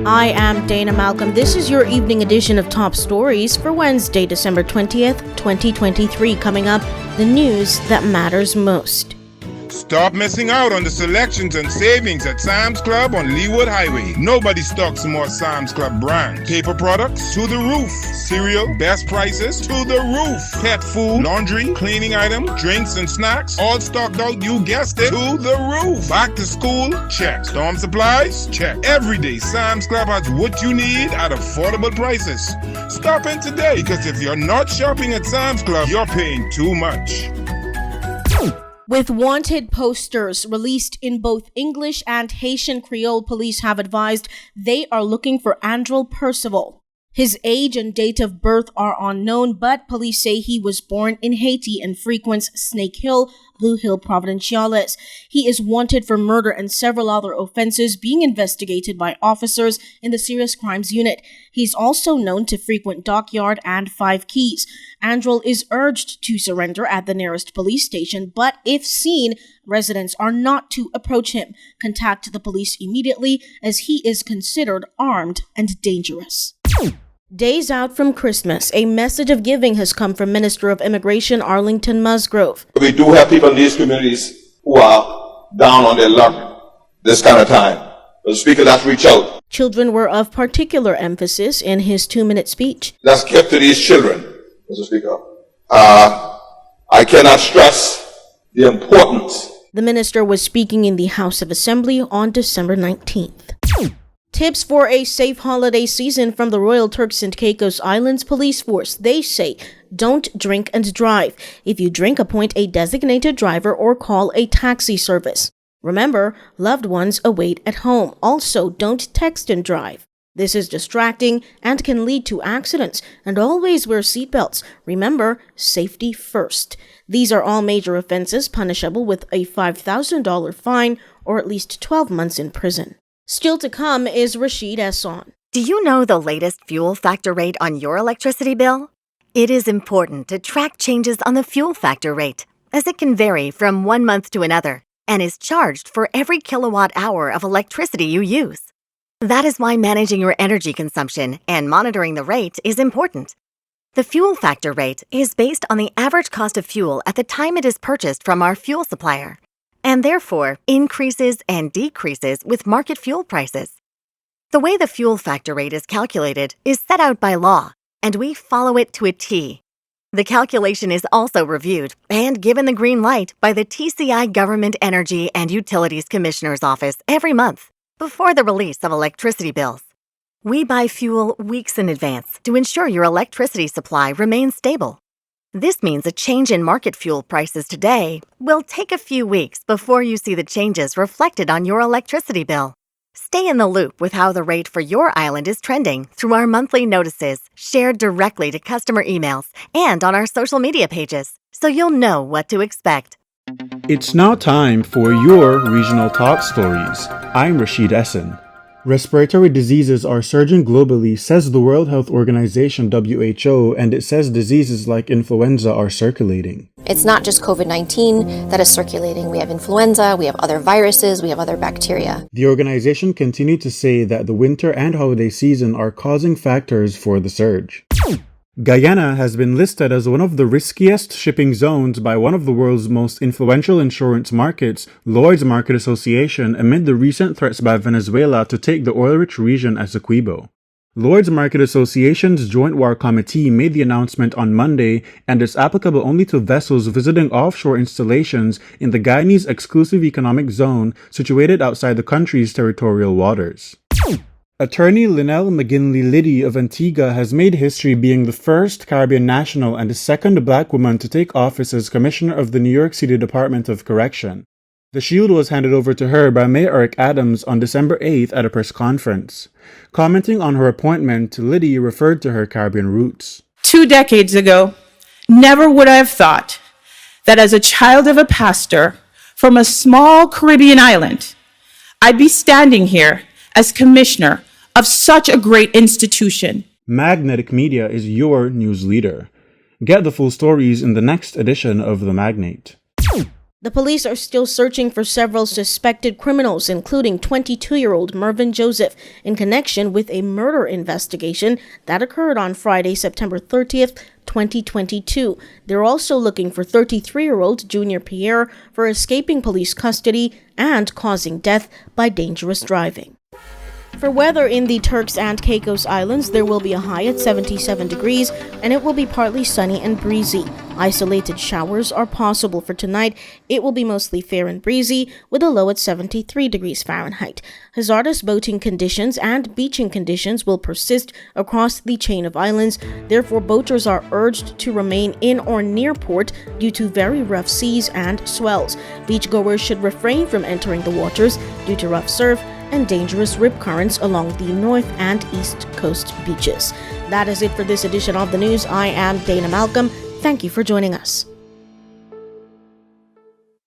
I am Dana Malcolm. This is your evening edition of Top Stories for Wednesday, December 20th, 2023. Coming up, the news that matters most. Stop missing out on the selections and savings at Sam's Club on Leewood Highway. Nobody stocks more Sam's Club brands. Paper products to the roof. Cereal, best prices to the roof. Pet food, laundry, cleaning items, drinks and snacks, all stocked out, you guessed it, to the roof. Back to school? Check. Storm supplies? Check. Every day, Sam's Club has what you need at affordable prices. Stop in today, because if you're not shopping at Sam's Club, you're paying too much. With wanted posters released in both English and Haitian Creole, police have advised they are looking for Andrel Percival. His age and date of birth are unknown, but police say he was born in Haiti and frequents Snake Hill, Blue Hill Provinciales. He is wanted for murder and several other offenses being investigated by officers in the Serious Crimes Unit. He's also known to frequent Dockyard and Five Keys. Andrel is urged to surrender at the nearest police station, but if seen, residents are not to approach him. Contact the police immediately, as he is considered armed and dangerous. Days out from Christmas, a message of giving has come from Minister of Immigration Arlington Musgrove. We do have people in these communities who are down on their luck this kind of time. The speaker, let's reach out. Children were of particular emphasis in his 2-minute speech. Let's give to these children, Mr. Speaker. I cannot stress the importance. The minister was speaking in the House of Assembly on December 19th. Tips for a safe holiday season from the Royal Turks and Caicos Islands Police Force. They say, don't drink and drive. If you drink, appoint a designated driver or call a taxi service. Remember, loved ones await at home. Also, don't text and drive. This is distracting and can lead to accidents. And always wear seatbelts. Remember, safety first. These are all major offenses punishable with a $5,000 fine or at least 12 months in prison. Still to come is Rashid Esson. Do you know the latest fuel factor rate on your electricity bill? It is important to track changes on the fuel factor rate, as it can vary from one month to another and is charged for every kilowatt hour of electricity you use. That is why managing your energy consumption and monitoring the rate is important. The fuel factor rate is based on the average cost of fuel at the time it is purchased from our fuel supplier, and therefore increases and decreases with market fuel prices. The way the fuel factor rate is calculated is set out by law, and we follow it to a T. The calculation is also reviewed and given the green light by the TCI Government Energy and Utilities Commissioner's Office every month before the release of electricity bills. We buy fuel weeks in advance to ensure your electricity supply remains stable. This means a change in market fuel prices today will take a few weeks before you see the changes reflected on your electricity bill. Stay in the loop with how the rate for your island is trending through our monthly notices shared directly to customer emails and on our social media pages, so you'll know what to expect. It's now time for your regional top stories. I'm Rashid Esson. Respiratory diseases are surging globally, says the World Health Organization WHO, and it says diseases like influenza are circulating. It's not just COVID-19 that is circulating. We have influenza, we have other viruses, we have other bacteria. The organization continued to say that the winter and holiday season are causing factors for the surge. Guyana has been listed as one of the riskiest shipping zones by one of the world's most influential insurance markets, Lloyd's Market Association, amid the recent threats by Venezuela to take the oil-rich region as Essequibo. Lloyd's Market Association's Joint War Committee made the announcement on Monday, and it's applicable only to vessels visiting offshore installations in the Guyanese exclusive economic zone situated outside the country's territorial waters. Attorney Lynelle McGinley Liddy of Antigua has made history being the first Caribbean national and the second black woman to take office as Commissioner of the New York City Department of Correction. The shield was handed over to her by Mayor Eric Adams on December 8th at a press conference. Commenting on her appointment, Liddy referred to her Caribbean roots. 2 decades ago, never would I have thought that as a child of a pastor from a small Caribbean island, I'd be standing here as commissioner of such a great institution. Magnetic Media is your news leader. Get the full stories in the next edition of The Magnate. The police are still searching for several suspected criminals, including 22-year-old Mervyn Joseph, in connection with a murder investigation that occurred on Friday, September 30th, 2022. They're also looking for 33-year-old Junior Pierre for escaping police custody and causing death by dangerous driving. For weather in the Turks and Caicos Islands, there will be a high at 77 degrees and it will be partly sunny and breezy. Isolated showers are possible for tonight. It will be mostly fair and breezy with a low at 73 degrees Fahrenheit. Hazardous boating conditions and beaching conditions will persist across the chain of islands. Therefore, boaters are urged to remain in or near port due to very rough seas and swells. Beachgoers should refrain from entering the waters due to rough surf and dangerous rip currents along the north and east coast beaches. That is it for this edition of the news. I am Dana Malcolm. Thank you for joining us.